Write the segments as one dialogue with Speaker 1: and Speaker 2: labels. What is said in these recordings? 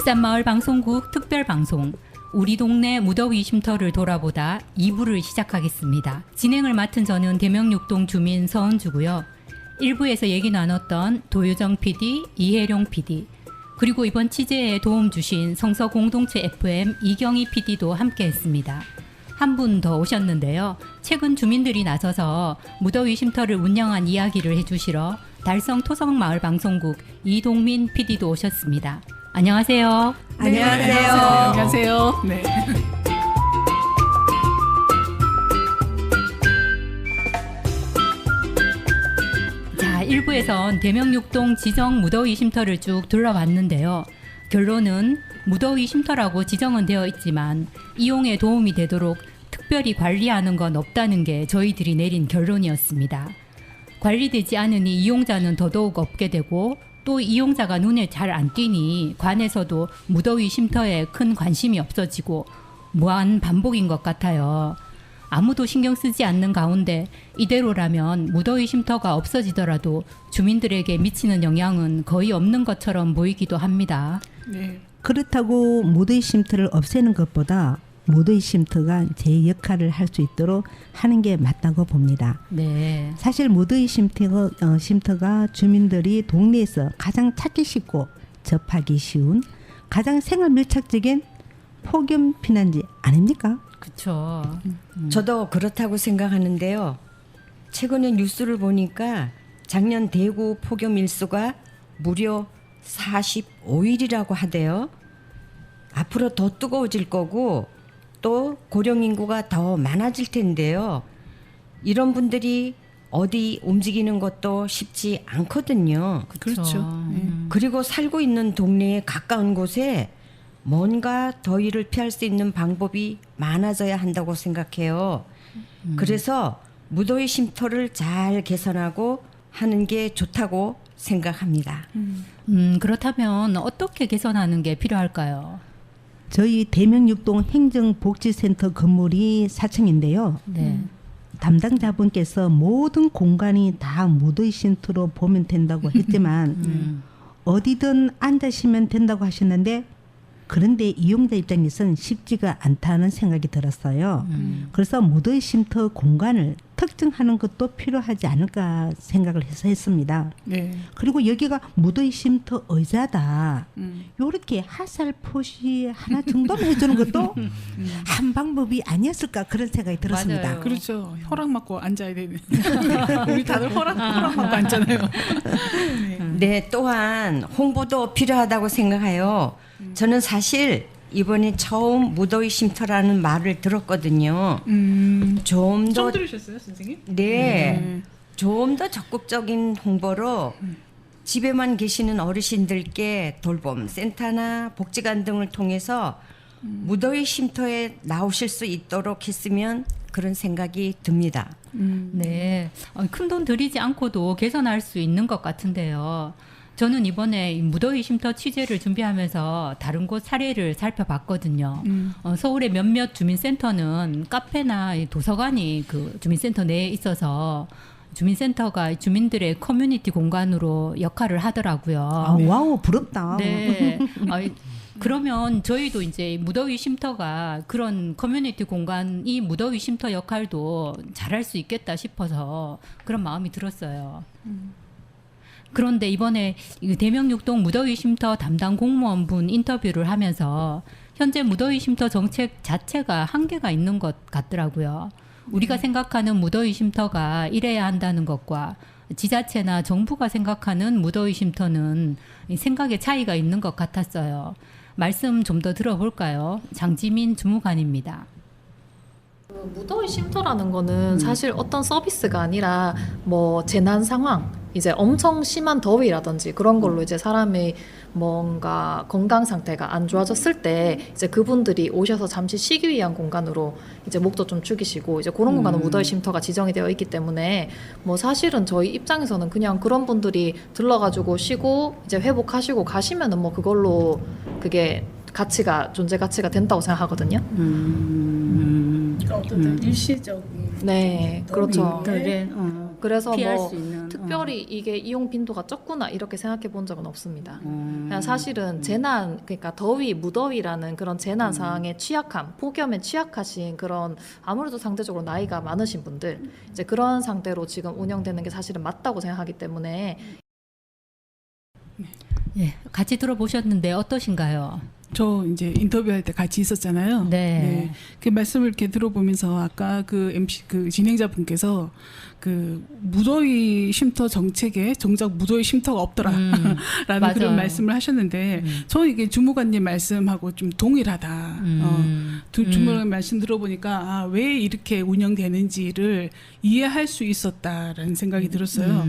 Speaker 1: 익산마을방송국 특별방송 우리 동네 무더위 쉼터를 돌아보다 2부를 시작하겠습니다. 진행을 맡은 저는 대명육동 주민 서은주고요. 1부에서 얘기 나눴던 도유정 PD, 이혜룡 PD, 그리고 이번 취재에 도움 주신 성서공동체 FM 이경희 PD도 함께했습니다. 한 분 더 오셨는데요. 최근 주민들이 나서서 무더위 쉼터를 운영한 이야기를 해주시러 달성 토성마을방송국 이동민 PD도 오셨습니다. 안녕하세요.
Speaker 2: 안녕하세요.
Speaker 3: 안녕하세요. 네.
Speaker 1: 자, 1부에선 대명육동 지정 무더위 쉼터를 쭉 둘러봤는데요. 결론은 무더위 쉼터라고 지정은 되어 있지만 이용에 도움이 되도록 특별히 관리하는 건 없다는 게 저희들이 내린 결론이었습니다. 관리되지 않으니 이용자는 더더욱 없게 되고 또 이용자가 눈에 잘 안 띄니 관에서도 무더위 쉼터에 큰 관심이 없어지고 무한 반복인 것 같아요. 아무도 신경 쓰지 않는 가운데 이대로라면 무더위 쉼터가 없어지더라도 주민들에게 미치는 영향은 거의 없는 것처럼 보이기도 합니다.
Speaker 3: 네.
Speaker 2: 그렇다고 무더위 쉼터를 없애는 것보다 무더위 쉼터가 제 역할을 할 수 있도록 하는 게 맞다고 봅니다.
Speaker 1: 네.
Speaker 2: 사실 무더위 쉼터가 주민들이 동네에서 가장 찾기 쉽고 접하기 쉬운 가장 생활 밀착적인 폭염 피난지 아닙니까?
Speaker 1: 그렇죠.
Speaker 4: 저도 그렇다고 생각하는데요. 최근에 뉴스를 보니까 작년 대구 폭염 일수가 무려 45일이라고 하대요. 앞으로 더 뜨거워질 거고 또 고령 인구가 더 많아질 텐데요. 이런 분들이 어디 움직이는 것도 쉽지 않거든요.
Speaker 3: 그렇죠. 네.
Speaker 4: 그리고 살고 있는 동네에 가까운 곳에 뭔가 더위를 피할 수 있는 방법이 많아져야 한다고 생각해요. 그래서 무더위 쉼터를 잘 개선하고 하는 게 좋다고 생각합니다.
Speaker 1: 그렇다면 어떻게 개선하는 게 필요할까요?
Speaker 2: 저희 대명육동 행정복지센터 건물이 4층인데요.
Speaker 1: 네.
Speaker 2: 담당자분께서 모든 공간이 다 무더위 쉼터로 보면 된다고 했지만 어디든 앉아 쉬면 된다고 하셨는데 그런데 이용자 입장에서는 쉽지가 않다는 생각이 들었어요. 그래서 무더위 쉼터 공간을 특정하는 것도 필요하지 않을까 생각을 해서 했습니다.
Speaker 3: 네.
Speaker 2: 그리고 여기가 무더위 쉼터 의자다. 요렇게 하살포시 하나 정도는 해주는 것도 한 방법이 아니었을까 그런 생각이 들었습니다.
Speaker 1: 맞아요.
Speaker 3: 그렇죠. 허락 받고 앉아야 되는. 우리 다들 허락 받고 앉잖아요. 네.
Speaker 4: 네, 또한 홍보도 필요하다고 생각해요. 저는 사실 이번에 처음 무더위 쉼터라는 말을 들었거든요. 좀 더
Speaker 3: 처음 들으셨어요, 선생님?
Speaker 4: 네, 좀 더 적극적인 홍보로 집에만 계시는 어르신들께 돌봄 센터나 복지관 등을 통해서 무더위 쉼터에 나오실 수 있도록 했으면 그런 생각이 듭니다.
Speaker 1: 네, 큰 돈 들이지 않고도 개선할 수 있는 것 같은데요. 저는 이번에 이 무더위 쉼터 취재를 준비하면서 다른 곳 사례를 살펴봤거든요. 서울의 몇몇 주민센터는 카페나 이 도서관이 그 주민센터 내에 있어서 주민센터가 주민들의 커뮤니티 공간으로 역할을 하더라고요.
Speaker 2: 아, 와우 부럽다.
Speaker 1: 네. 그러면 저희도 이제 무더위 쉼터가 그런 커뮤니티 공간이 무더위 쉼터 역할도 잘할 수 있겠다 싶어서 그런 마음이 들었어요. 그런데 이번에 대명육동 무더위 쉼터 담당 공무원분 인터뷰를 하면서 현재 무더위 쉼터 정책 자체가 한계가 있는 것 같더라고요. 우리가 생각하는 무더위 쉼터가 이래야 한다는 것과 지자체나 정부가 생각하는 무더위 쉼터는 생각의 차이가 있는 것 같았어요. 말씀 좀 더 들어볼까요? 장지민 주무관입니다.
Speaker 5: 무더위 쉼터라는 거는 사실 어떤 서비스가 아니라 뭐 재난 상황, 이제 엄청 심한 더위라든지 그런 걸로 이제 사람의 뭔가 건강 상태가 안 좋아졌을 때 이제 그분들이 오셔서 잠시 쉬기 위한 공간으로 이제 목도 좀 죽이시고 이제 그런 공간은 무더위 쉼터가 지정이 되어 있기 때문에 뭐 사실은 저희 입장에서는 그냥 그런 분들이 들러가지고 쉬고 이제 회복하시고 가시면은 뭐 그걸로 그게 가치가 존재 가치가 된다고 생각하거든요.
Speaker 3: 그러니까 어떤 일시적인
Speaker 5: 네, 그렇죠.
Speaker 1: 그래,
Speaker 5: 그래서
Speaker 1: 피할
Speaker 5: 뭐
Speaker 1: 수 있는,
Speaker 5: 특별히 특별히 이게 이용 빈도가 적구나 이렇게 생각해 본 적은 없습니다. 그냥 사실은 재난, 그러니까 더위, 무더위라는 그런 재난 상황에 취약함, 폭염에 취약하신 그런 아무래도 상대적으로 나이가 많으신 분들, 이제 그런 상태로 지금 운영되는 게 사실은 맞다고 생각하기 때문에.
Speaker 1: 예, 같이 들어보셨는데 어떠신가요?
Speaker 3: 저 이제 인터뷰할 때 같이 있었잖아요.
Speaker 1: 네.
Speaker 3: 그 말씀을 이렇게 들어보면서 아까 그 MC 그 진행자분께서 그 무더위 쉼터 정책에 정작 무더위 쉼터가 없더라라는
Speaker 1: 맞아요.
Speaker 3: 그런 말씀을 하셨는데 저는 이게 주무관님 말씀하고 좀 동일하다. 주무관 말씀 들어보니까 아, 왜 이렇게 운영되는지를 이해할 수 있었다라는 생각이 들었어요.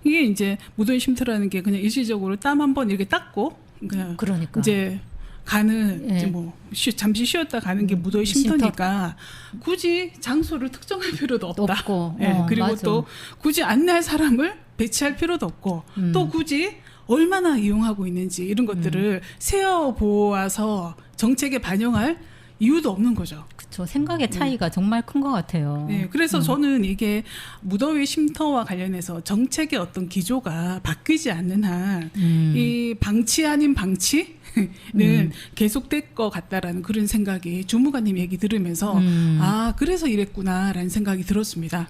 Speaker 3: 이게 이제 무더위 쉼터라는 게 그냥 일시적으로 땀 한 번 이렇게 닦고 그냥
Speaker 1: 그러니까.
Speaker 3: 이제 가는
Speaker 1: 예.
Speaker 3: 이제 뭐 잠시 쉬었다 가는 게 무더위 쉼터니까 굳이 장소를 특정할 필요도 없다.
Speaker 1: 없고.
Speaker 3: 예, 그리고
Speaker 1: 맞아.
Speaker 3: 또 굳이 안내할 사람을 배치할 필요도 없고 또 굳이 얼마나 이용하고 있는지 이런 것들을 세어 보아서 정책에 반영할 이유도 없는 거죠.
Speaker 1: 그렇죠. 생각의 차이가 정말 큰 것 같아요.
Speaker 3: 네, 그래서 저는 이게 무더위 쉼터와 관련해서 정책의 어떤 기조가 바뀌지 않는 한 이 방치 아닌 방치는 계속될 것 같다라는 그런 생각이 주무관님 얘기 들으면서 아 그래서 이랬구나라는 생각이 들었습니다.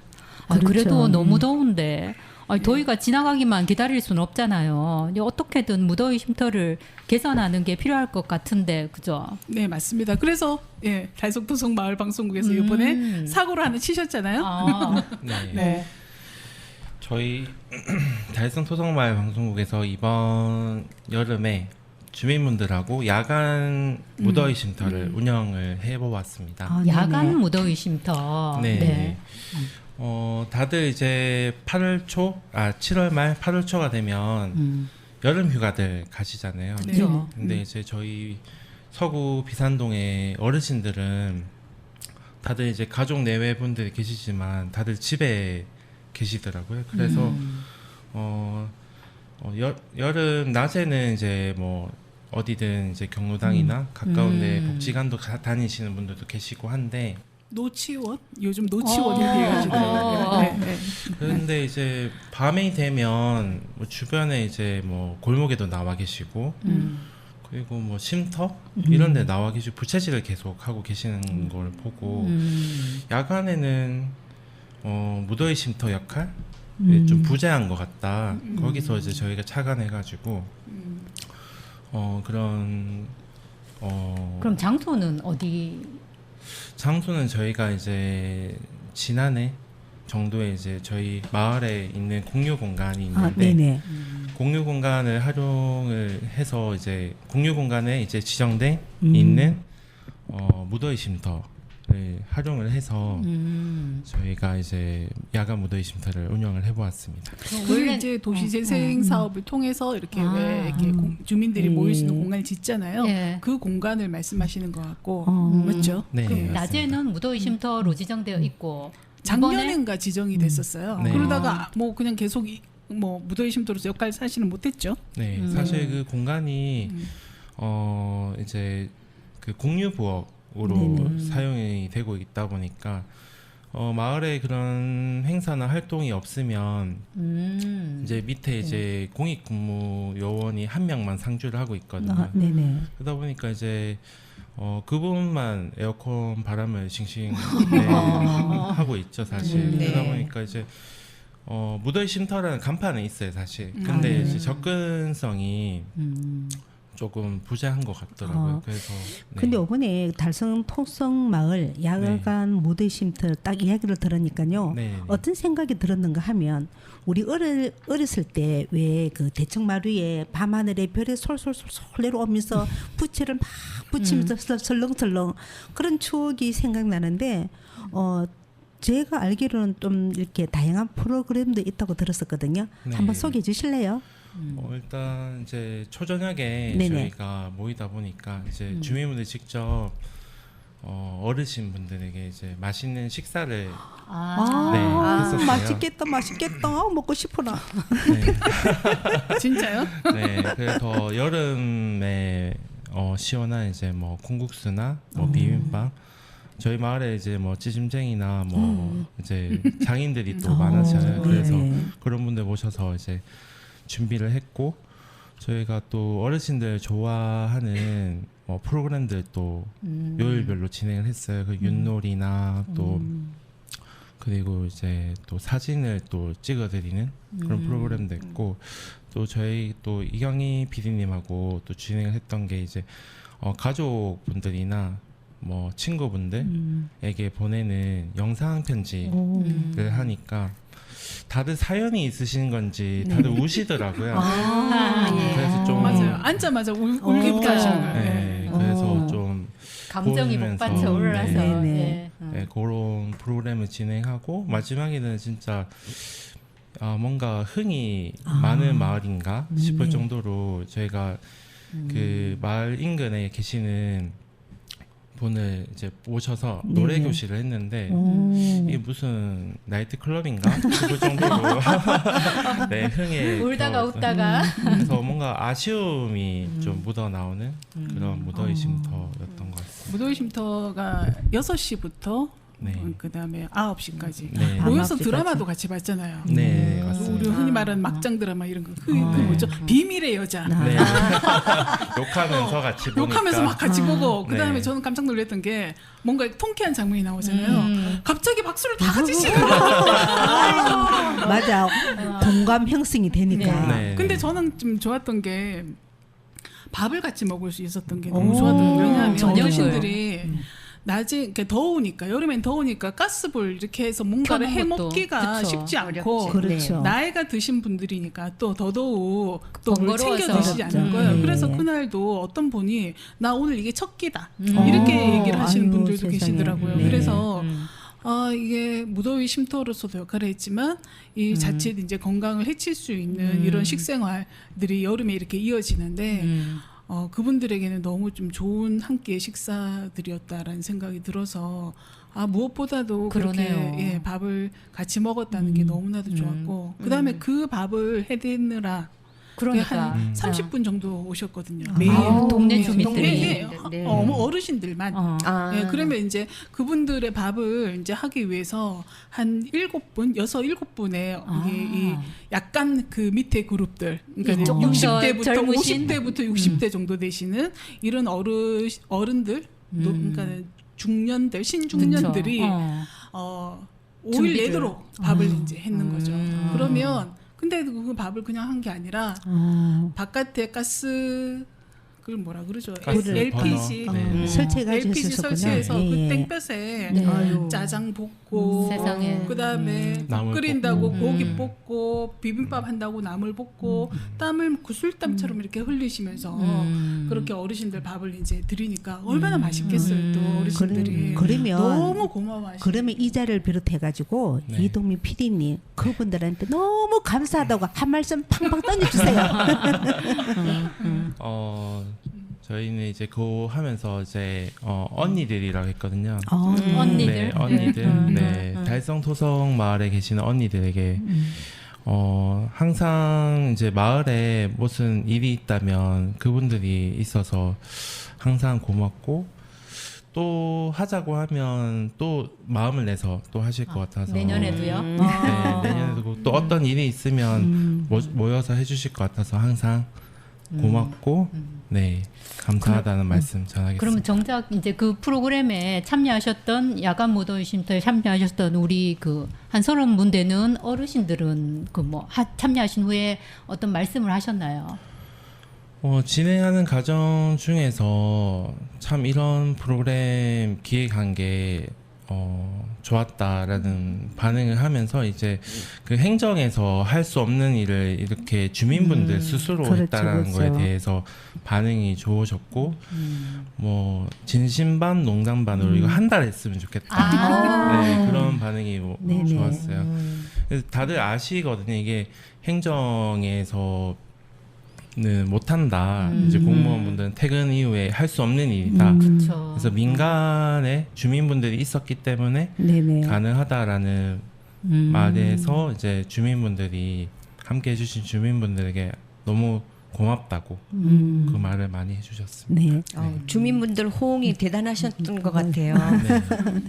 Speaker 1: 그래도
Speaker 2: 그렇죠.
Speaker 1: 너무 더운데 아니, 더위가 지나가기만 기다릴 수는 없잖아요. 이제 어떻게든 무더위 쉼터를 개선하는 게 필요할 것 같은데, 그죠?
Speaker 3: 네 맞습니다. 그래서 예 달성토성 마을 방송국에서 이번에 사고를 하나 치셨잖아요.
Speaker 1: 아,
Speaker 6: 네.
Speaker 3: 네.
Speaker 6: 저희 달성 토성마을 방송국에서 이번 여름에 주민분들하고 야간 무더위 쉼터를 운영을 해보았습니다.
Speaker 2: 아,
Speaker 1: 야간
Speaker 2: 네네.
Speaker 1: 무더위 쉼터.
Speaker 6: 네. 다들 이제 7월 말 8월 초가 되면 여름 휴가들 가시잖아요.
Speaker 3: 네.
Speaker 1: 그죠?
Speaker 6: 근데 이제 저희 서구 비산동의 어르신들은 다들 이제 가족 내외 분들이 계시지만 다들 집에 계시더라고요. 그래서 여름 낮에는 이제 뭐 어디든 이제 경로당이나 가까운데 복지관도 다니시는 분들도 계시고 한데
Speaker 3: 노치원 요즘 노치원 얘기해가지고 네, 네.
Speaker 6: 그런데 이제 밤이 되면 뭐 주변에 이제 뭐 골목에도 나와 계시고 그리고 뭐 쉼터 이런 데 나와 계시고 부채질을 계속 하고 계시는 걸 보고 야간에는 무더위 쉼터 역할 좀 부재한 것 같다. 거기서 이제 저희가 착안해가지고 그런
Speaker 1: 그럼 장소는 어디?
Speaker 6: 장소는 저희가 이제 지난해 정도에 이제 저희 마을에 있는 공유 공간이
Speaker 2: 아,
Speaker 6: 있는데
Speaker 2: 네네.
Speaker 6: 공유 공간을 활용을 해서 이제 공유 공간에 이제 지정돼 있는 무더위 쉼터를 활용을 해서 저희가 이제 야간 무더위 쉼터를 운영을 해보았습니다.
Speaker 3: 그 이제 도시재생 사업을 통해서 이렇게 왜 이렇게 주민들이 모일 수 있는 공간을 짓잖아요.
Speaker 1: 예.
Speaker 3: 그 공간을 말씀하시는 것 같고 맞죠?
Speaker 6: 네, 맞습니다.
Speaker 1: 낮에는 무더위 쉼터로 지정되어 있고
Speaker 3: 작년엔가 지정이 됐었어요.
Speaker 6: 네.
Speaker 3: 그러다가 뭐 그냥 계속 뭐 무더위 쉼터로 역할 사실은 못했죠.
Speaker 6: 네, 사실 그 공간이 이제 그 공유 부엌으로 사용이 되고 있다 보니까 마을에 그런 행사나 활동이 없으면 이제 밑에 이제 공익근무 요원이 한 명만 상주를 하고 있거든요.
Speaker 2: 아, 네네.
Speaker 6: 그러다 보니까 이제 그 부분만 에어컨 바람을 싱싱 하고 있죠, 사실.
Speaker 4: 네.
Speaker 6: 그러다 보니까 이제 무더위 쉼터라는 간판은 있어요, 사실. 근데 이제 접근성이 조금 부재한 것 같더라고요. 그래서 네.
Speaker 2: 근데 이번에 달성 토성 마을 야간 무더위 쉼터 딱 이야기를 들으니까요.
Speaker 6: 네.
Speaker 2: 어떤 생각이 들었는가 하면 우리 어렸을 때 왜 그 대청마루에 밤하늘에 별이 솔솔솔솔 내려오면서 부채를 막 붙이면서 설렁설렁 그런 추억이 생각나는데 제가 알기로는 좀 이렇게 다양한 프로그램도 있다고 들었었거든요.
Speaker 6: 네.
Speaker 2: 한번 소개해 주실래요?
Speaker 6: 일단 이제 초저녁에
Speaker 2: 네네.
Speaker 6: 저희가 모이다 보니까 이제 주민분들 직접 어르신 분들에게 이제 맛있는 식사를 네, 했었어요.
Speaker 2: 맛있겠다, 맛있겠다. 먹고 싶어라.
Speaker 6: 네.
Speaker 3: 진짜요?
Speaker 6: 네, 그래서 여름에 시원한 이제 뭐 콩국수나 뭐 비빔밥 저희 마을에 이제 뭐 찌짐쟁이나 뭐 이제 장인들이 또 많으셔요. 그래서
Speaker 2: 네.
Speaker 6: 그런 분들 모셔서 이제 준비를 했고 저희가 또 어르신들 좋아하는 뭐 프로그램들 또 요일별로 진행을 했어요. 그 윷놀이나 또 그리고 이제 또 사진을 또 찍어드리는 그런 프로그램도 있고 또 저희 또 이경희 PD님하고 또 진행을 했던 게 이제 가족분들이나 뭐 친구분들에게 보내는 영상 편지를 하니까 다들 사연이 있으신 건지 다들 우시더라고요. 그래서 좀
Speaker 3: 맞아요. 앉자마자 울기부터 하시는 거예요.
Speaker 6: 네, 그래서 좀
Speaker 1: 감정이
Speaker 6: 보면서,
Speaker 1: 복받쳐 올라서
Speaker 2: 네, 네.
Speaker 1: 예.
Speaker 6: 네, 그런 프로그램을 진행하고 마지막에는 진짜 뭔가 흥이 많은 마을인가 싶을
Speaker 2: 네.
Speaker 6: 정도로 저희가 그 마을 인근에 계시는 분을 이제 모셔서
Speaker 2: 네.
Speaker 6: 노래 교실을 했는데 이게 무슨 나이트 클럽인가 싶을 정도로 네, 흥에
Speaker 1: 울다가
Speaker 6: 겨웠어요.
Speaker 1: 웃다가
Speaker 6: 그래서 뭔가 아쉬움이 좀 묻어 나오는 그런 무더위 쉼터였던 것 같습니다.
Speaker 3: 무더위 쉼터가 6시부터
Speaker 6: 네.
Speaker 3: 그다음에 9시까지
Speaker 6: 네.
Speaker 3: 모여서
Speaker 2: 9시까지.
Speaker 3: 드라마도 같이 봤잖아요.
Speaker 6: 네,
Speaker 3: 우리
Speaker 6: 맞습니다.
Speaker 3: 흔히 말하는 막장 드라마 이런 거. 그 뭐죠? 비밀의 여자.
Speaker 6: 네. 욕하면서 같이 보니까
Speaker 3: 욕하면서 막 같이 보고
Speaker 6: 네.
Speaker 3: 그다음에 저는 깜짝 놀랐던 게 뭔가 통쾌한 장면이 나오잖아요. 갑자기 박수를 다 같이 치는 거예요.
Speaker 2: 맞아. 공감 형성이 되니까.
Speaker 6: 네.
Speaker 3: 근데 저는 좀 좋았던 게 밥을 같이 먹을 수 있었던 게
Speaker 2: 오,
Speaker 3: 너무 좋았던 게 왜냐하면
Speaker 1: 저녁을.
Speaker 3: 어르신들이 낮에 이렇게 더우니까 여름엔 더우니까 가스불 이렇게 해서 뭔가를
Speaker 1: 켜놓은 것도,
Speaker 3: 해먹기가
Speaker 1: 그쵸.
Speaker 3: 쉽지 않고
Speaker 2: 그렇죠.
Speaker 3: 나이가 드신 분들이니까 또 더더욱 또 뭘
Speaker 1: 번거로워서.
Speaker 3: 챙겨 드시지 않는
Speaker 2: 그렇죠.
Speaker 3: 거예요.
Speaker 2: 예,
Speaker 3: 그래서
Speaker 2: 예.
Speaker 3: 그날도 어떤 분이 나 오늘 이게 첫 끼다 이렇게 얘기를 하시는
Speaker 2: 아유,
Speaker 3: 분들도
Speaker 2: 세상에.
Speaker 3: 계시더라고요.
Speaker 2: 네.
Speaker 3: 그래서 이게 무더위 쉼터로서도 역할을 했지만 이 자칫 이제 건강을 해칠 수 있는 이런 식생활들이 여름에 이렇게 이어지는데 그분들에게는 너무 좀 좋은 한 끼의 식사들이었다라는 생각이 들어서 무엇보다도 그렇게
Speaker 1: 그러네요.
Speaker 3: 밥을 같이 먹었다는 게 너무나도 좋았고 그다음에 그 밥을 해드느라
Speaker 1: 그러니까
Speaker 3: 한 30분 정도 오셨거든요.
Speaker 2: 아,
Speaker 3: 매일
Speaker 1: 동네
Speaker 3: 주민들이
Speaker 1: 주민들이.
Speaker 4: 네.
Speaker 3: 어르신들만
Speaker 4: 아.
Speaker 3: 예, 그러면 이제 그분들의 밥을 이제 하기 위해서 한 7분, 7분의 이 약간 그 밑에 그룹들, 그러니까
Speaker 1: 조금 더
Speaker 3: 60대부터
Speaker 1: 젊으신?
Speaker 3: 50대부터 60대 정도 되시는 이런 어른들, 그러니까 중년들, 신중년들이
Speaker 1: 그쵸.
Speaker 3: 5일
Speaker 1: 준비를.
Speaker 3: 내도록 밥을 이제 했는 거죠. 그러면 근데 그 밥을 그냥 한 게 아니라 바깥에 가스 그걸 뭐라 그러죠?
Speaker 6: 가스
Speaker 3: LPG
Speaker 6: 버너. 네.
Speaker 2: 설치해가지고
Speaker 3: LPG
Speaker 2: 했었구나.
Speaker 3: 설치해서
Speaker 2: 예,
Speaker 3: 그
Speaker 2: 예.
Speaker 3: 땡볕에
Speaker 1: 네.
Speaker 2: 아유.
Speaker 3: 짜장 볶고
Speaker 1: 세상에.
Speaker 3: 그다음에
Speaker 6: 나물
Speaker 3: 끓인다고
Speaker 6: 볶고.
Speaker 3: 고기 볶고 비빔밥 한다고 나물 볶고 땀을 구슬땀처럼 이렇게 흘리시면서 그렇게 어르신들 밥을 이제 드리니까 얼마나 맛있겠어요. 또 어르신들이
Speaker 2: 그러면
Speaker 3: 너무 고마워하시고
Speaker 2: 그러면 이 자리를 비롯해가지고
Speaker 6: 네.
Speaker 2: 이동민 PD님 그분들한테 너무 감사하다고 한 말씀 팡팡 던져주세요.
Speaker 6: 저희는 이제 그거 하면서 이제 언니들이라고 했거든요.
Speaker 1: 언니들.
Speaker 6: 네, 언니들. 네, 달성토성 마을에 계시는 언니들에게 항상 이제 마을에 무슨 일이 있다면 그분들이 있어서 항상 고맙고 또 하자고 하면 또 마음을 내서 또 하실 것 같아서
Speaker 1: 내년에도요.
Speaker 6: 네, 내년에도 또 어떤 일이 있으면 모여서 해주실 것 같아서 항상 고맙고 네 감사하다는 말씀 전하겠습니다.
Speaker 1: 그러면 정작 이제 그 프로그램에 참여하셨던 야간 무더위 쉼터에 참여하셨던 우리 그 한 30분대는 어르신들은 그 뭐 참여하신 후에 어떤 말씀을 하셨나요?
Speaker 6: 진행하는 과정 중에서 참 이런 프로그램 기획한 게 좋았다라는 반응을 하면서 이제 그 행정에서 할 수 없는 일을 이렇게 주민분들 스스로
Speaker 2: 그렇죠,
Speaker 6: 했다라는
Speaker 2: 그렇죠.
Speaker 6: 거에 대해서 반응이 좋으셨고 뭐 진심 반 농담 반으로 이거 한 달 했으면 좋겠다. 네, 그런 반응이
Speaker 2: 네네.
Speaker 6: 좋았어요. 그래서 다들 아시거든요. 이게 행정에서 는 못한다. 이제 공무원분들은 퇴근 이후에 할 수 없는 일이다.
Speaker 1: 그렇죠.
Speaker 6: 그래서 민간에 주민분들이 있었기 때문에
Speaker 2: 네네.
Speaker 6: 가능하다라는 말에서 이제 주민분들이 함께 해주신 주민분들에게 너무 고맙다고 그 말을 많이 해주셨습니다.
Speaker 2: 네.
Speaker 4: 주민분들 호응이 대단하셨던 것 같아요.
Speaker 6: 네.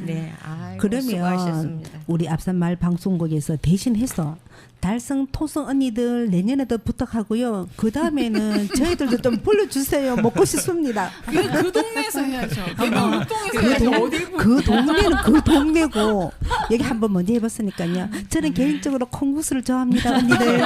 Speaker 4: 네, 아이고,
Speaker 2: 그러면
Speaker 4: 수고하셨습니다.
Speaker 2: 우리 앞산마을 방송국에서 대신해서 달성 토성 언니들 내년에도 부탁하고요. 그 다음에는 저희들도 좀 불러주세요. 먹고 싶습니다.
Speaker 3: 그 동네에서 해야죠. 대명육동에서 해야죠. 어디
Speaker 2: 그 동네는 그 동네고 여기 한번 먼저 해봤으니까요. 저는 개인적으로 콩국수를 좋아합니다, 언니들.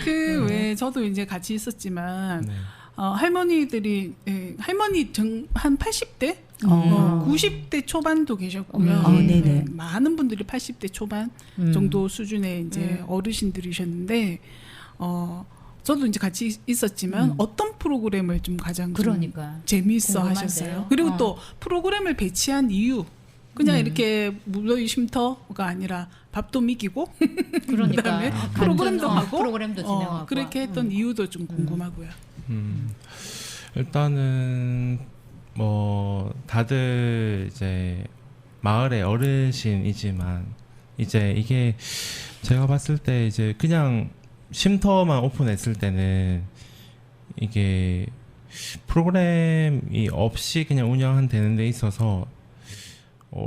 Speaker 3: 그 외에 저도 이제 같이 있었지만
Speaker 6: 네.
Speaker 3: 할머니들이 할머니 한 80대, 90대 초반도 계셨고요.
Speaker 2: 네네.
Speaker 3: 많은 분들이 80대 초반 정도 수준의 이제 어르신들이셨는데 저도 이제 같이 있었지만 어떤 프로그램을 좀 가장 좀
Speaker 1: 그러니까.
Speaker 3: 재미있어
Speaker 1: 궁금한데요.
Speaker 3: 하셨어요. 그리고 또 프로그램을 배치한 이유 그냥 이렇게 무더위 쉼터가 아니라 밥도 미기고
Speaker 1: 그러니까
Speaker 3: 그다음에
Speaker 1: 간접,
Speaker 3: 프로그램도 하고
Speaker 1: 프로그램도 진행하고
Speaker 3: 그렇게 했던 이유도 좀 궁금하고요.
Speaker 6: 일단은 뭐 다들 이제 마을의 어르신이지만 이제 이게 제가 봤을 때 이제 그냥 쉼터만 오픈했을 때는 이게 프로그램이 없이 그냥 운영되는 데 있어서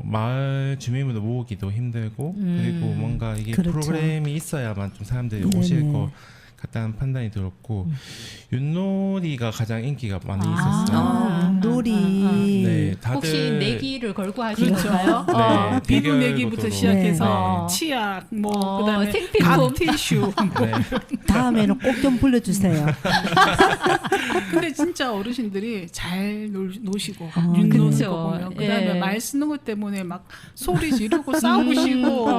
Speaker 6: 마을 주민분들 모으기도 힘들고 그리고 뭔가 이게
Speaker 2: 그렇죠.
Speaker 6: 프로그램이 있어야만 좀 사람들이
Speaker 2: 네네.
Speaker 6: 오실 것 같다는 판단이 들었고 윷놀이가 가장 인기가 많이 있었어요.
Speaker 2: 놀이.
Speaker 6: 네, 다들
Speaker 1: 혹시 내기를 걸고 하신
Speaker 3: 그렇죠.
Speaker 1: 건가요?
Speaker 6: 네,
Speaker 3: 비누
Speaker 6: 대결
Speaker 3: 내기부터
Speaker 6: 구도로.
Speaker 3: 시작해서
Speaker 6: 네.
Speaker 3: 치약 뭐 그다음에
Speaker 1: 생필품.
Speaker 3: 각 티슈
Speaker 6: 네.
Speaker 2: 다음에는 꼭 좀 불러주세요.
Speaker 3: 근데 진짜 어르신들이 잘 노시고
Speaker 2: 그쵸.
Speaker 3: 윤노는 거 보면 그다음에
Speaker 1: 예.
Speaker 3: 말 쓰는 것 때문에 막 소리 지르고 싸우시고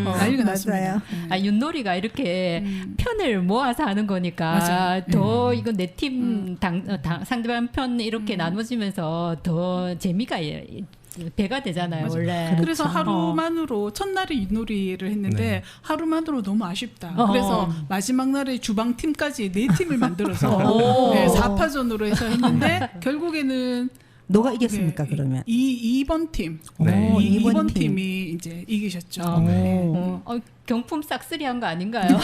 Speaker 3: 난리가 났습니다.
Speaker 1: 아, 윷놀이가 이렇게 편을 모아서 하는 거니까
Speaker 3: 맞아요.
Speaker 1: 더 이건 내 팀 상대방 편 이렇게 나눠지면서 더 재미가 배가 되잖아요.
Speaker 3: 맞아요.
Speaker 1: 원래.
Speaker 3: 그래서 하루만으로 첫날에 윷놀이를 했는데
Speaker 6: 네.
Speaker 3: 하루만으로 너무 아쉽다.
Speaker 1: 어.
Speaker 3: 그래서 마지막 날에 주방팀까지 4팀을 만들어서
Speaker 1: 오.
Speaker 3: 네, 4파전으로 해서 했는데 결국에는
Speaker 2: 누가 이겼습니까,
Speaker 3: 네,
Speaker 2: 그러면?
Speaker 3: 2번 팀.
Speaker 6: 네.
Speaker 2: 오,
Speaker 3: 2번
Speaker 2: 팀.
Speaker 3: 팀이 이제 이기셨죠.
Speaker 1: 경품 싹쓸이한 거 아닌가요?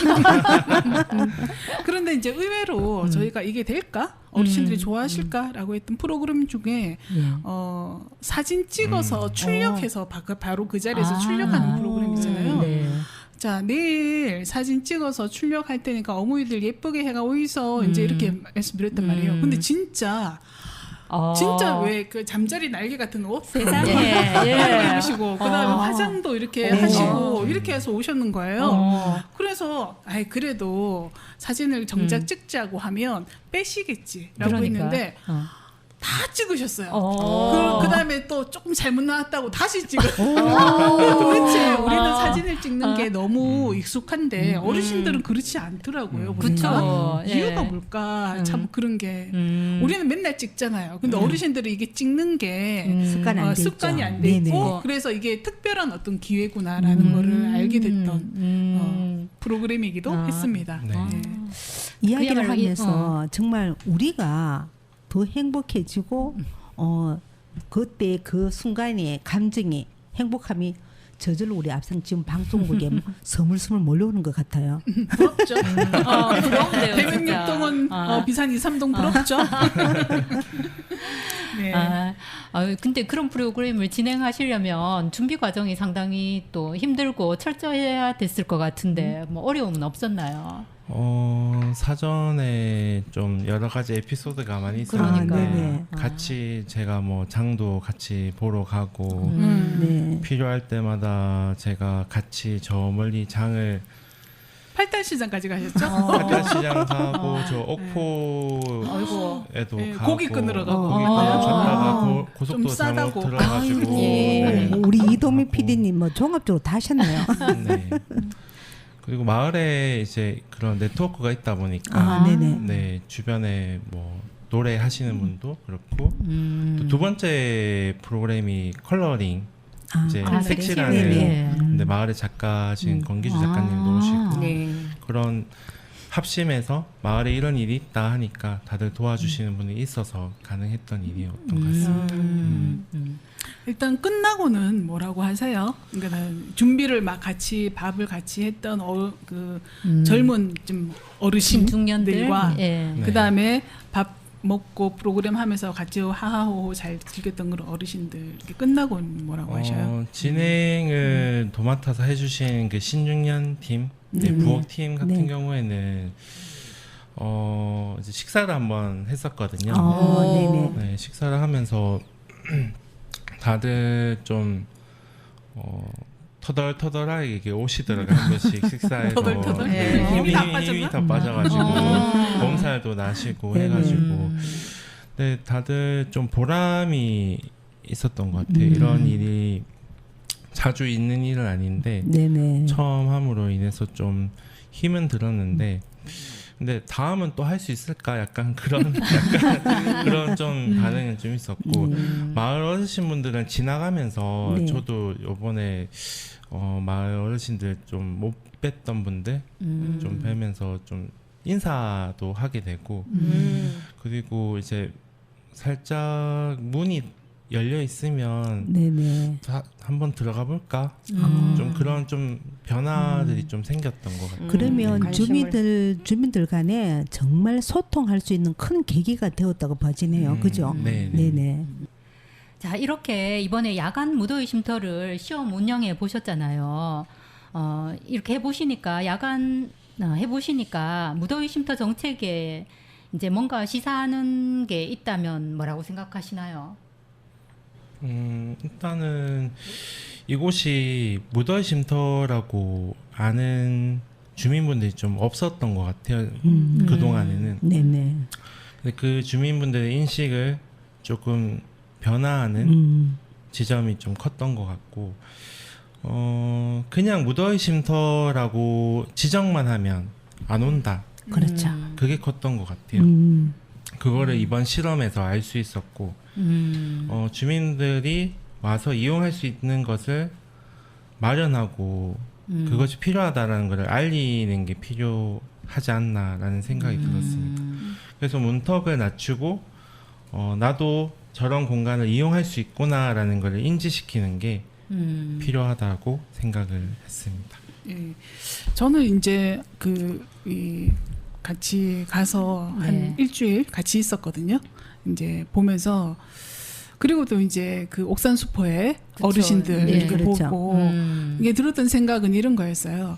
Speaker 3: 그런데 이제 의외로 저희가 이게 될까? 어르신들이 좋아하실까라고 했던 프로그램 중에 사진 찍어서 출력해서 바로 그 자리에서 출력하는 프로그램 있잖아요.
Speaker 1: 네.
Speaker 3: 자, 내일 사진 찍어서 출력할 테니까 어머니들 예쁘게 해가 오이소 이제 이렇게 말씀드렸단 말이에요. 근데 진짜 왜 그 잠자리 날개 같은 옷
Speaker 1: 세상에.
Speaker 3: 입으시고 그다음에 화장도 이렇게 하시고 이렇게 해서 오셨는 거예요. 그래서 그래도 사진을 정작 찍자고 하면 빼시겠지라고
Speaker 1: 그러니까.
Speaker 3: 했는데 다 찍으셨어요.
Speaker 1: 어.
Speaker 3: 그다음에 또 조금 잘못 나왔다고 다시 찍었어요. 도대체 우리는 사진을 찍는 게 너무 익숙한데 어르신들은 그렇지 않더라고요. 보니까.
Speaker 1: 그쵸.
Speaker 3: 이유가
Speaker 1: 예.
Speaker 3: 뭘까? 참 그런 게 우리는 맨날 찍잖아요. 근데 어르신들은 이게 찍는 게
Speaker 2: 습관이 안 돼 있죠.
Speaker 3: 습관이 안 돼 있고
Speaker 2: 네네.
Speaker 3: 그래서 이게 특별한 어떤 기회구나라는 거를 알게 됐던 프로그램이기도 했습니다.
Speaker 6: 네.
Speaker 2: 이야기를
Speaker 1: 그야말로
Speaker 2: 하면서 정말 우리가 더 행복해지고 그때 그 순간의 감정이 행복함이 저절로 우리 앞선 지금 방송국에 스물스물 몰려오는 것 같아요.
Speaker 3: 부럽죠.
Speaker 1: 부럽네요.
Speaker 3: 대명육동은 비산 2, 3동 부럽죠. 네.
Speaker 1: 근데 그런 프로그램을 진행하시려면 준비 과정이 상당히 또 힘들고 철저해야 됐을 것 같은데 뭐 어려움은 없었나요?
Speaker 6: 사전에 좀 여러 가지 에피소드가 많이 있었는데
Speaker 2: 그러니까요.
Speaker 6: 같이 제가 뭐 장도 같이 보러 가고
Speaker 2: 네.
Speaker 6: 필요할 때마다 제가 같이 저 멀리 장을
Speaker 3: 팔달시장까지 가셨죠?
Speaker 6: 팔달시장 가고 저 옥포에도
Speaker 3: 네,
Speaker 6: 가고
Speaker 3: 고기 끊으러 가고.
Speaker 6: 고기 끊으러 갔다가 고속도로
Speaker 3: 좀
Speaker 6: 잘못
Speaker 3: 싸다고.
Speaker 6: 들어가지고
Speaker 1: 예.
Speaker 2: 우리 이동민
Speaker 6: 가고.
Speaker 2: PD님 뭐 종합적으로 다 하셨네요.
Speaker 6: 네. 그리고 마을에 이제 그런 네트워크가 있다 보니까
Speaker 2: 네네.
Speaker 6: 네 주변에 뭐 노래 하시는 분도 그렇고 또 두 번째 프로그램이 컬러링 이제
Speaker 2: 컬러링.
Speaker 6: 색칠하는
Speaker 2: 네네.
Speaker 6: 근데 마을의 작가신 권기주 작가님도 오시고
Speaker 4: 네.
Speaker 6: 그런 합심해서 마을에 이런 일이 있다 하니까 다들 도와주시는 분이 있어서 가능했던 일이었던 것 같습니다.
Speaker 3: 일단 끝나고는 뭐라고 하세요? 그러니까 준비를 막 같이 밥을 같이 했던 젊은 좀
Speaker 1: 신중년들
Speaker 3: 어르신들과
Speaker 1: 예.
Speaker 6: 네.
Speaker 3: 그다음에 밥 먹고 프로그램 하면서 같이 하하호호 잘 즐겼던 그런 어르신들 이렇게 끝나고는 뭐라고 하셔요?
Speaker 6: 진행을 도맡아서 해주신 그 신중년 팀, 부엌 팀 같은
Speaker 2: 네.
Speaker 6: 경우에는 이제 식사를 한번 했었거든요.
Speaker 2: 네네.
Speaker 6: 네, 식사를 하면서 다들 좀 터덜터덜하게 이렇게 오시더라고요. 한 번씩 식사해서
Speaker 3: 터덜터덜?
Speaker 6: 네,
Speaker 3: 힘이 다
Speaker 6: 힘이
Speaker 3: 빠졌나?
Speaker 6: 다 빠져가지고 몸살도 나시고
Speaker 2: 네네.
Speaker 6: 해가지고 네, 다들 좀 보람이 있었던 것 같아요. 이런 일이 자주 있는 일은 아닌데
Speaker 2: 네네.
Speaker 6: 처음 함으로 인해서 좀 힘은 들었는데 근데 다음은 또 할 수 있을까 약간 그런 그런 좀 반응은 좀 있었고 마을 어르신분들은 지나가면서
Speaker 2: 네.
Speaker 6: 저도 요번에 마을 어르신들 좀 못 뵀던 분들 좀 뵈면서 좀 인사도 하게 되고 그리고 이제 살짝 문이 열려 있으면
Speaker 2: 네네.
Speaker 6: 한번 들어가 볼까 좀 그런 좀 변화들이 좀 생겼던 것 같아요.
Speaker 2: 그러면
Speaker 4: 관심을-
Speaker 2: 주민들 간에 정말 소통할 수 있는 큰 계기가 되었다고 봐지네요. 그죠?
Speaker 6: 네.
Speaker 2: 네네.
Speaker 1: 자, 이렇게 이번에 야간 무더위 쉼터를 시험 운영해 보셨잖아요. 이렇게 해보시니까 야간 해보시니까 무더위 쉼터 정책에 이제 뭔가 시사하는 게 있다면 뭐라고 생각하시나요?
Speaker 6: 일단은 이곳이 무더위 쉼터라고 아는 주민분들이 좀 없었던 것 같아요. 그 동안에는.
Speaker 2: 네네.
Speaker 6: 근데 그 주민분들의 인식을 조금 변화하는 지점이 좀 컸던 것 같고, 그냥 무더위 쉼터라고 지정만 하면 안 온다.
Speaker 2: 그렇죠.
Speaker 6: 그게 컸던 것 같아요. 그거를 이번 실험에서 알 수 있었고, 주민들이 와서 이용할 수 있는 것을 마련하고 그것이 필요하다라는 것을 알리는 게 필요하지 않나라는 생각이 들었습니다. 그래서 문턱을 낮추고 나도 저런 공간을 이용할 수 있구나라는 것을 인지시키는 게 필요하다고 생각을 했습니다.
Speaker 3: 예. 저는 이제 같이 가서 한
Speaker 1: 네.
Speaker 3: 일주일 같이 있었거든요. 이제 보면서 그리고 또 이제 그 옥산수포의
Speaker 1: 그쵸.
Speaker 3: 어르신들
Speaker 1: 네.
Speaker 3: 이렇게
Speaker 2: 그렇죠.
Speaker 3: 보고 이게 들었던 생각은 이런 거였어요.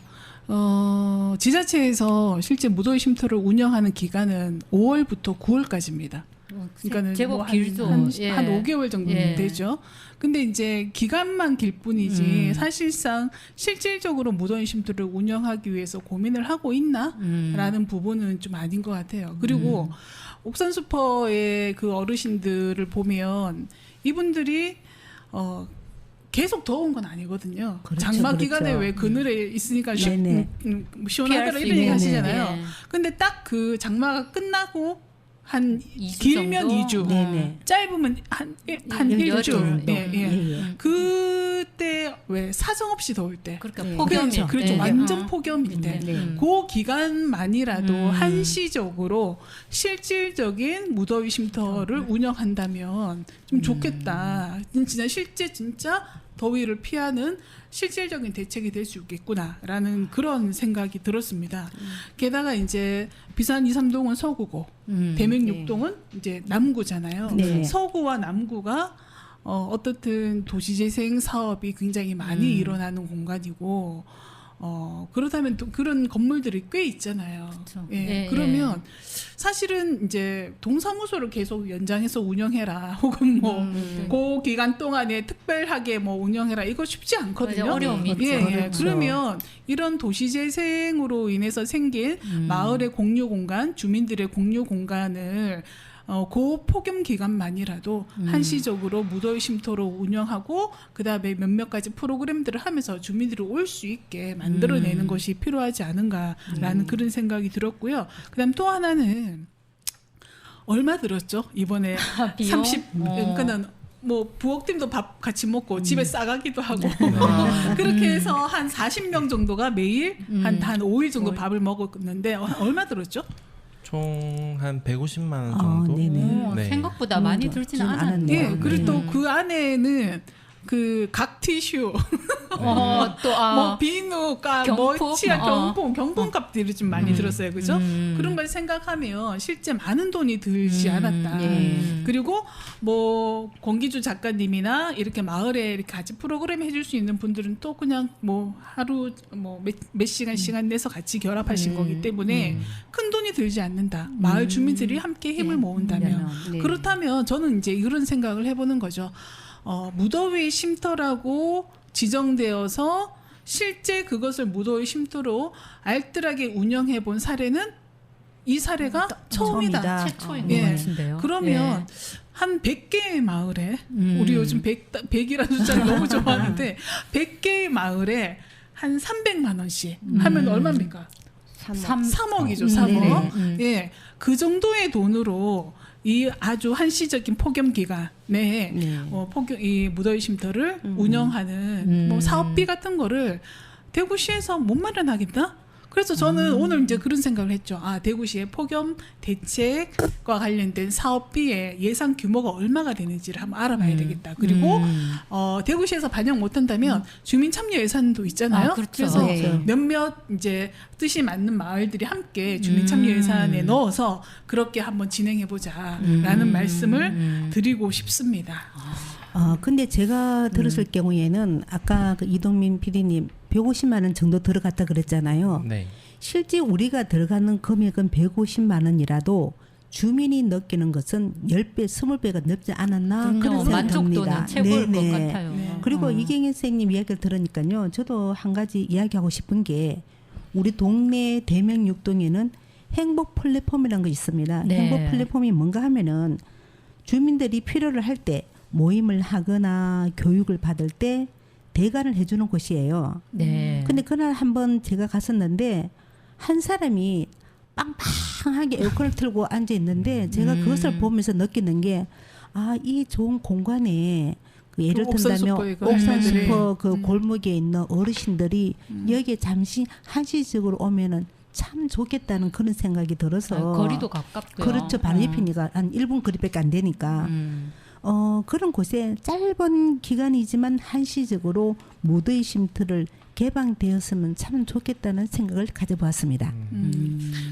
Speaker 3: 지자체에서 실제 무더위 쉼터를 운영하는 기간은 5월부터 9월까지입니다. 그러니까는
Speaker 1: 제법
Speaker 3: 뭐
Speaker 1: 길죠.
Speaker 3: 한
Speaker 1: 예.
Speaker 3: 5개월 정도
Speaker 1: 예.
Speaker 3: 되죠. 근데 이제 기간만 길 뿐이지 사실상 실질적으로 무더위 쉼터를 운영하기 위해서 고민을 하고 있나라는 부분은 좀 아닌 것 같아요. 그리고 옥산수퍼의 그 어르신들을 보면 이분들이 계속 더운 건 아니거든요.
Speaker 2: 그렇죠,
Speaker 3: 장마
Speaker 2: 그렇죠.
Speaker 3: 기간에 왜 그늘에 있으니까
Speaker 2: 네네.
Speaker 3: 시원하더라
Speaker 1: 피할 수
Speaker 3: 이런 얘기
Speaker 1: 있는,
Speaker 3: 하시잖아요.
Speaker 1: 예.
Speaker 3: 근데 딱 그 장마가 끝나고 한
Speaker 1: 2주
Speaker 3: 길면
Speaker 1: 정도?
Speaker 3: 2주,
Speaker 2: 네네.
Speaker 3: 짧으면 한
Speaker 1: 열흘
Speaker 3: 1주.
Speaker 1: 정도.
Speaker 3: 예, 예. 그때 왜 사정없이 더울 때.
Speaker 1: 그러니까
Speaker 2: 네.
Speaker 1: 폭염이
Speaker 3: 그렇죠.
Speaker 1: 예.
Speaker 3: 완전 폭염일 때.
Speaker 2: 네.
Speaker 3: 그 기간만이라도 한시적으로 실질적인 무더위 쉼터를 운영한다면 좀 좋겠다. 진짜 더위를 피하는 실질적인 대책이 될 수 있겠구나라는 그런 생각이 들었습니다. 게다가 이제 비산 2, 3동은 서구고 대명 6동은 이제 남구잖아요.
Speaker 2: 네.
Speaker 3: 서구와 남구가 어떻든 도시재생 사업이 굉장히 많이 일어나는 공간이고 그렇다면 또 그런 건물들이 꽤 있잖아요.
Speaker 1: 그쵸.
Speaker 3: 예,
Speaker 1: 예,
Speaker 3: 그러면 사실은 이제 동사무소를 계속 연장해서 운영해라 혹은 뭐 그 기간 동안에 특별하게 뭐 운영해라 이거 쉽지 않거든요.
Speaker 1: 맞아, 어려움이 있죠.
Speaker 3: 예, 예.
Speaker 2: 그렇죠.
Speaker 3: 그러면 이런 도시재생으로 인해서 생긴 마을의 공유 공간, 주민들의 공유 공간을 그 폭염 기간만이라도 한시적으로 무더위 쉼터로 운영하고 그다음에 몇몇 가지 프로그램들을 하면서 주민들이 올 수 있게 만들어내는 것이 필요하지 않은가라는 그런 생각이 들었고요. 그다음 또 하나는 얼마 들었죠? 이번에
Speaker 1: 비용?
Speaker 3: 30 그러니까는 뭐 부엌팀도 밥 같이 먹고 집에 싸가기도 하고
Speaker 1: 아.
Speaker 3: 그렇게 해서 한 40명 정도가 매일 한 5일 정도 밥을 먹었는데 얼마 들었죠?
Speaker 6: 총 한 150만 원 정도.
Speaker 2: 네네.
Speaker 1: 오,
Speaker 6: 네.
Speaker 1: 생각보다 많이 들지는
Speaker 2: 좀
Speaker 1: 않았네요.
Speaker 2: 않았네요.
Speaker 3: 예, 그리고 또 그 안에는 그 각 티슈,
Speaker 1: 또
Speaker 3: 비누가
Speaker 1: 경품?
Speaker 3: 치아 경품값들이 좀 많이 들었어요, 그죠? 그런 걸 생각하면 실제 많은 돈이 들지 않았다. 그리고 뭐 권기주 작가님이나 이렇게 마을에 이렇게 같이 프로그램 해줄 수 있는 분들은 또 그냥 뭐 하루 뭐 몇 시간 내서 같이 결합하신 거기 때문에 큰 돈이 들지 않는다. 마을 주민들이 함께 힘을 모은다면
Speaker 4: 네.
Speaker 3: 그렇다면 저는 이제 이런 생각을 해보는 거죠. 무더위 쉼터라고 지정되어서 실제 그것을 무더위 쉼터로 알뜰하게 운영해 본 사례는 이 사례가 처음이다.
Speaker 1: 최초인
Speaker 3: 예.
Speaker 1: 것 같은데요.
Speaker 3: 그러면 한 100개의 마을에 우리 요즘 100이라는 숫자를 너무 좋아하는데 100개의 마을에 한 300만 원씩 하면 얼마입니까? 3억이죠, 3억. 예. 그 정도의 돈으로 이 아주 한시적인 폭염 기간에 이 무더위 쉼터를 운영하는 뭐 사업비 같은 거를 대구시에서 못 마련하겠다? 그래서 저는 오늘 이제 그런 생각을 했죠. 아, 대구시의 폭염 대책과 관련된 사업비의 예상 규모가 얼마가 되는지를 한번 알아봐야 되겠다. 그리고 대구시에서 반영 못한다면 주민 참여 예산도 있잖아요.
Speaker 1: 그렇죠.
Speaker 3: 그래서
Speaker 4: 네.
Speaker 3: 몇몇 이제 뜻이 맞는 마을들이 함께 주민 참여 예산에 넣어서 그렇게 한번 진행해 보자라는 말씀을 드리고 싶습니다.
Speaker 2: 근데 제가 들었을 경우에는 아까 그 이동민 PD님 150만 원 정도 들어갔다 그랬잖아요.
Speaker 6: 네.
Speaker 2: 실제 우리가 들어가는 금액은 150만 원이라도 주민이 느끼는 것은 10배, 20배가 넘지 않았나 그런 생각이
Speaker 1: 만족도는
Speaker 2: 듭니다.
Speaker 1: 최고일
Speaker 2: 네네.
Speaker 1: 것 같아요.
Speaker 3: 네.
Speaker 2: 그리고 이경현 선생님 이야기를 들으니까요. 저도 한 가지 이야기하고 싶은 게 우리 동네 대명 6동에는 행복 플랫폼이라는 거 있습니다.
Speaker 1: 네.
Speaker 2: 행복 플랫폼이 뭔가 하면은 주민들이 필요를 할 때 모임을 하거나 교육을 받을 때 대관을 해주는 곳이에요.
Speaker 1: 네.
Speaker 2: 근데 그날 한번 제가 갔었는데 한 사람이 빵빵하게 에어컨을 틀고 앉아 있는데 제가 그것을 보면서 느끼는 게 이 좋은 공간에 그 예를
Speaker 3: 그 옥산
Speaker 2: 든다면
Speaker 3: 슈퍼에 그
Speaker 2: 옥산
Speaker 3: 할매들이.
Speaker 2: 슈퍼 그 골목에 있는 어르신들이 여기에 잠시 한시적으로 오면은 참 좋겠다는 그런 생각이 들어서
Speaker 1: 거리도 가깝고요.
Speaker 2: 그렇죠. 바람잎이니까 한 1분 거리밖에 안 되니까 그런 곳에 짧은 기간이지만 한시적으로 무더위 쉼터를 개방되었으면 참 좋겠다는 생각을 가져보았습니다.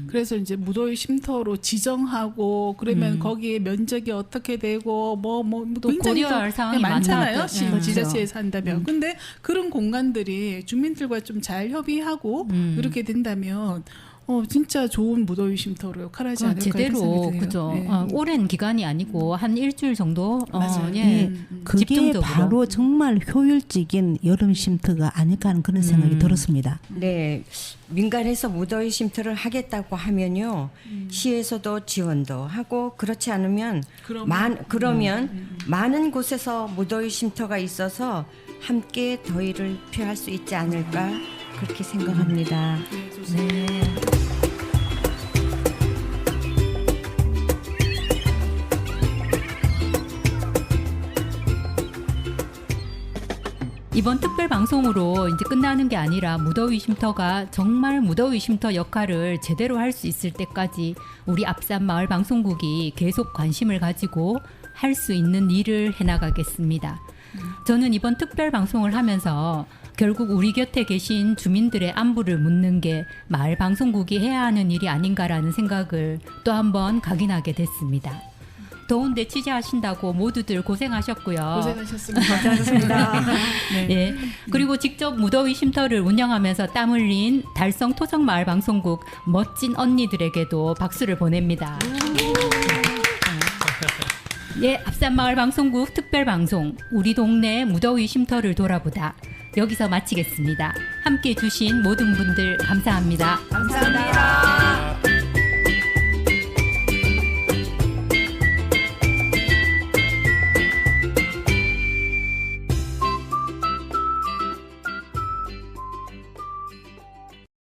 Speaker 3: 그래서 이제 무더위 쉼터로 지정하고 그러면 거기에 면적이 어떻게 되고
Speaker 1: 또
Speaker 3: 굉장히
Speaker 1: 고려할
Speaker 3: 또
Speaker 1: 사항이
Speaker 3: 많잖아요.
Speaker 1: 많다. 네.
Speaker 3: 지자체에서 한다면. 근데 그런 공간들이 주민들과 좀 잘 협의하고 이렇게 된다면 진짜 좋은 무더위 쉼터로 역할하지 않을까
Speaker 1: 제대로
Speaker 3: 생각이 드네요.
Speaker 1: 그죠.
Speaker 3: 네.
Speaker 1: 오랜 기간이 아니고 한 일주일 정도.
Speaker 3: 맞아요.
Speaker 1: 예.
Speaker 2: 그게
Speaker 1: 집중적으로.
Speaker 2: 바로 정말 효율적인 여름 쉼터가 아닐까 하는 그런 생각이 들었습니다.
Speaker 4: 네, 민간에서 무더위 쉼터를 하겠다고 하면요, 시에서도 지원도 하고 그렇지 않으면 그러면 많은 곳에서 무더위 쉼터가 있어서 함께 더위를 피할 수 있지 않을까 그렇게 생각합니다.
Speaker 1: 네. 이번 특별 방송으로 이제 끝나는 게 아니라 무더위 쉼터가 정말 무더위 쉼터 역할을 제대로 할 수 있을 때까지 우리 앞산 마을 방송국이 계속 관심을 가지고 할 수 있는 일을 해나가겠습니다. 저는 이번 특별 방송을 하면서 결국 우리 곁에 계신 주민들의 안부를 묻는 게 마을 방송국이 해야 하는 일이 아닌가라는 생각을 또 한 번 각인하게 됐습니다. 더운데 취재하신다고 모두들 고생하셨고요.
Speaker 3: 고생하셨습니다. 네.
Speaker 1: 예. 그리고 직접 무더위 쉼터를 운영하면서 땀 흘린 달성 토성마을 방송국 멋진 언니들에게도 박수를 보냅니다. 예, 앞산마을 방송국 특별 방송 우리 동네 무더위 쉼터를 돌아보다 여기서 마치겠습니다. 함께 해주신 모든 분들 감사합니다.
Speaker 4: 감사합니다.